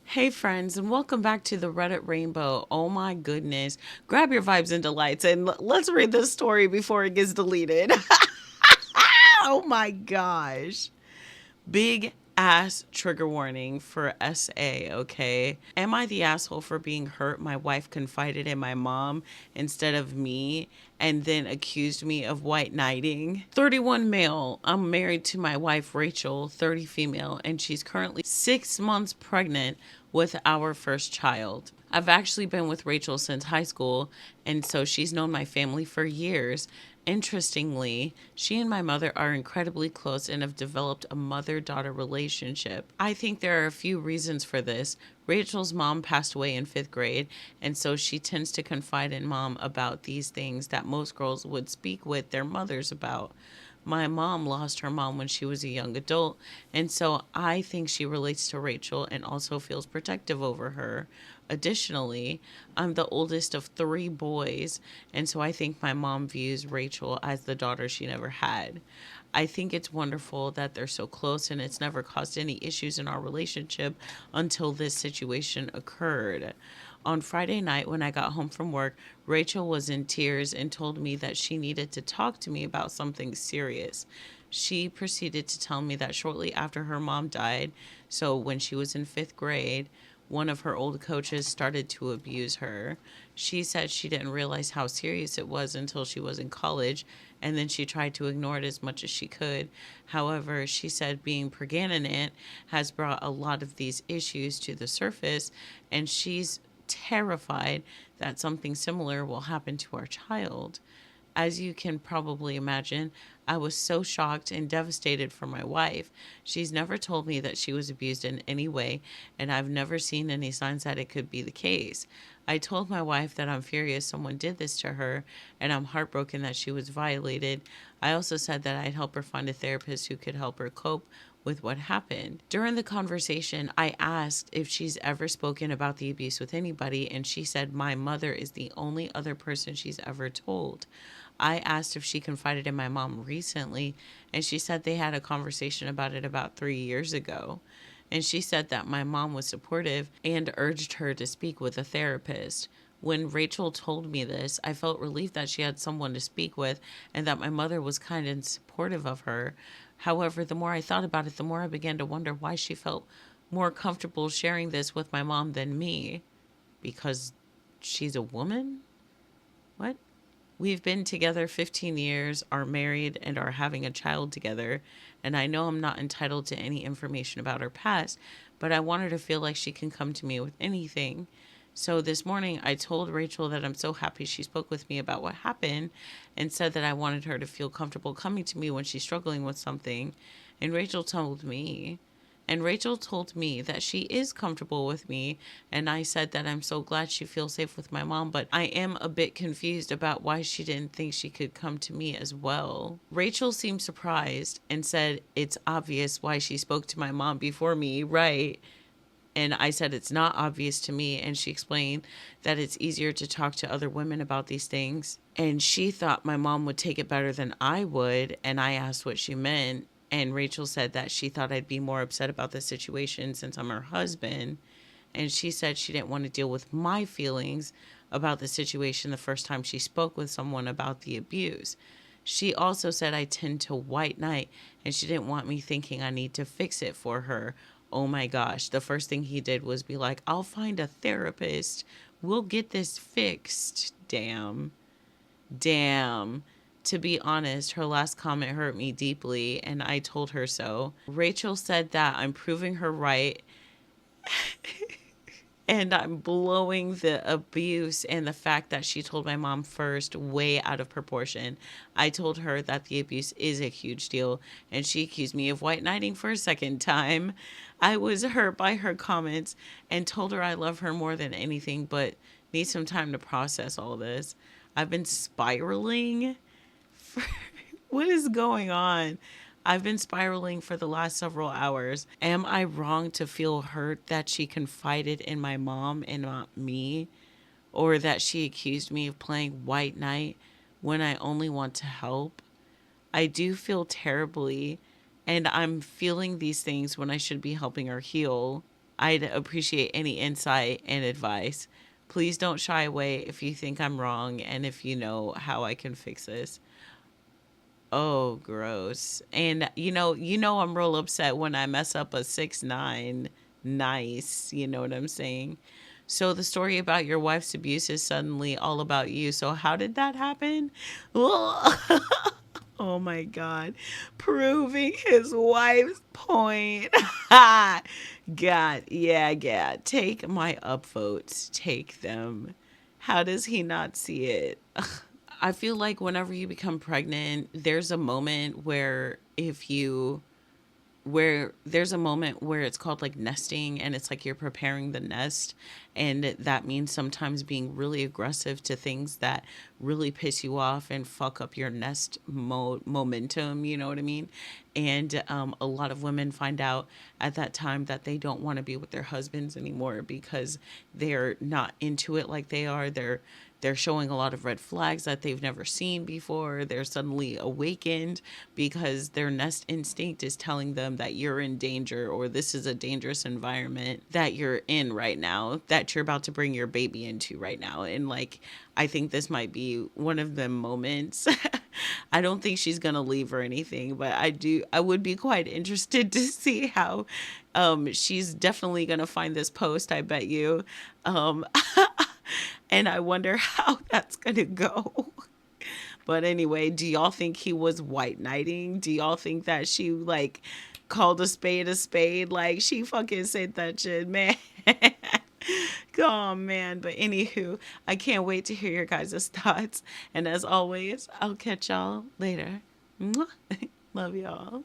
Hey friends, and welcome back to the Reddit Rainbow. Oh my goodness. Grab your vibes and delights and let's read this story before it gets deleted. Oh my gosh. Big ass trigger warning for SA, okay? Am I the asshole for being hurt? My wife confided in my mom instead of me and then accused me of white knighting. 31 male. I'm married to my wife Rachel, 30 female, and she's currently 6 months pregnant with our first child. I've actually been with Rachel since high school, and so she's known my family for years. Interestingly, she and my mother are incredibly close and have developed a mother daughter relationship. I think there are a few reasons for this. Rachel's mom passed away in fifth grade, and so she tends to confide in mom about these things that most girls would speak with their mothers about. My mom lost her mom when she was a young adult, and so I think she relates to Rachel and also feels protective over her. Additionally, I'm the oldest of three boys, and so I think my mom views Rachel as the daughter she never had. I think it's wonderful that they're so close, and it's never caused any issues in our relationship until this situation occurred. On Friday night, when I got home from work, Rachel was in tears and told me that she needed to talk to me about something serious. She proceeded to tell me that shortly after her mom died, so when she was in fifth grade, one of her old coaches started to abuse her. She said she didn't realize how serious it was until she was in college, and then she tried to ignore it as much as she could. However, she said being pregnant has brought a lot of these issues to the surface, and she's terrified that something similar will happen to our child. As you can probably imagine, I was so shocked and devastated for my wife. She's never told me that she was abused in any way, and I've never seen any signs that it could be the case. I told my wife that I'm furious someone did this to her, and I'm heartbroken that she was violated. I also said that I'd help her find a therapist who could help her cope with what happened. During the conversation, I asked if she's ever spoken about the abuse with anybody, and she said my mother is the only other person she's ever told. I asked if she confided in my mom recently, and she said they had a conversation about it about 3 years ago. And she said that my mom was supportive and urged her to speak with a therapist. When Rachel told me this, I felt relieved that she had someone to speak with and that my mother was kind and supportive of her. However, the more I thought about it, the more I began to wonder why she felt more comfortable sharing this with my mom than me. Because she's a woman? What? We've been together 15 years, are married, and are having a child together. And I know I'm not entitled to any information about her past, but I want her to feel like she can come to me with anything. So this morning, I told Rachel that I'm so happy she spoke with me about what happened and said that I wanted her to feel comfortable coming to me when she's struggling with something. And Rachel told me and Rachel told me that she is comfortable with me. And I said that I'm so glad she feels safe with my mom, but I am a bit confused about why she didn't think she could come to me as well. Rachel seemed surprised and said it's obvious why she spoke to my mom before me, right? And I said it's not obvious to me. And she explained that it's easier to talk to other women about these things. And she thought my mom would take it better than I would. And I asked what she meant. And Rachel said that she thought I'd be more upset about the situation since I'm her husband. And she said she didn't want to deal with my feelings about the situation the first time she spoke with someone about the abuse. She also said I tend to white knight, and she didn't want me thinking I need to fix it for her. Oh my gosh. The first thing he did was be like, I'll find a therapist. We'll get this fixed. Damn. Damn. To be honest, her last comment hurt me deeply, and I told her so. Rachel said that I'm proving her right and I'm blowing the abuse and the fact that she told my mom first way out of proportion. I told her that the abuse is a huge deal, and she accused me of white knighting for a second time. I was hurt by her comments and told her I love her more than anything, but need some time to process all this. I've been spiraling. For, what is going on? I've been spiraling for the last several hours. Am I wrong to feel hurt that she confided in my mom and not me? Or that she accused me of playing white knight when I only want to help? I do feel terribly, and I'm feeling these things when I should be helping her heal. I'd appreciate any insight and advice. Please don't shy away if you think I'm wrong and if you know how I can fix this. Oh, gross. And I'm real upset when I mess up a 6'9". Nice, you know what I'm saying? So the story about your wife's abuse is suddenly all about you. So how did that happen? Oh my God. Proving his wife's point. God, yeah, yeah. Take my upvotes. Take them. How does he not see it? I feel like whenever you become pregnant, there's a moment where there's a moment where it's called like nesting, and it's like you're preparing the nest, and that means sometimes being really aggressive to things that really piss you off and fuck up your nest momentum, you know what I mean? And a lot of women find out at that time that they don't want to be with their husbands anymore because they're not into it like they are. They're showing a lot of red flags that they've never seen before. They're suddenly awakened because their nest instinct is telling them that you're in danger, or this is a dangerous environment that you're in right now, that you're about to bring your baby into right now. And like, I think this might be one of them moments. I don't think she's going to leave or anything, but I would be quite interested to see how she's definitely going to find this post, I bet you. Um, and I wonder how that's going to go. But anyway, do y'all think he was white knighting? Do y'all think that she like called a spade a spade? Like she fucking said that shit, man. Oh man. But anywho, I can't wait to hear your guys' thoughts. And as always, I'll catch y'all later. Mwah. Love y'all.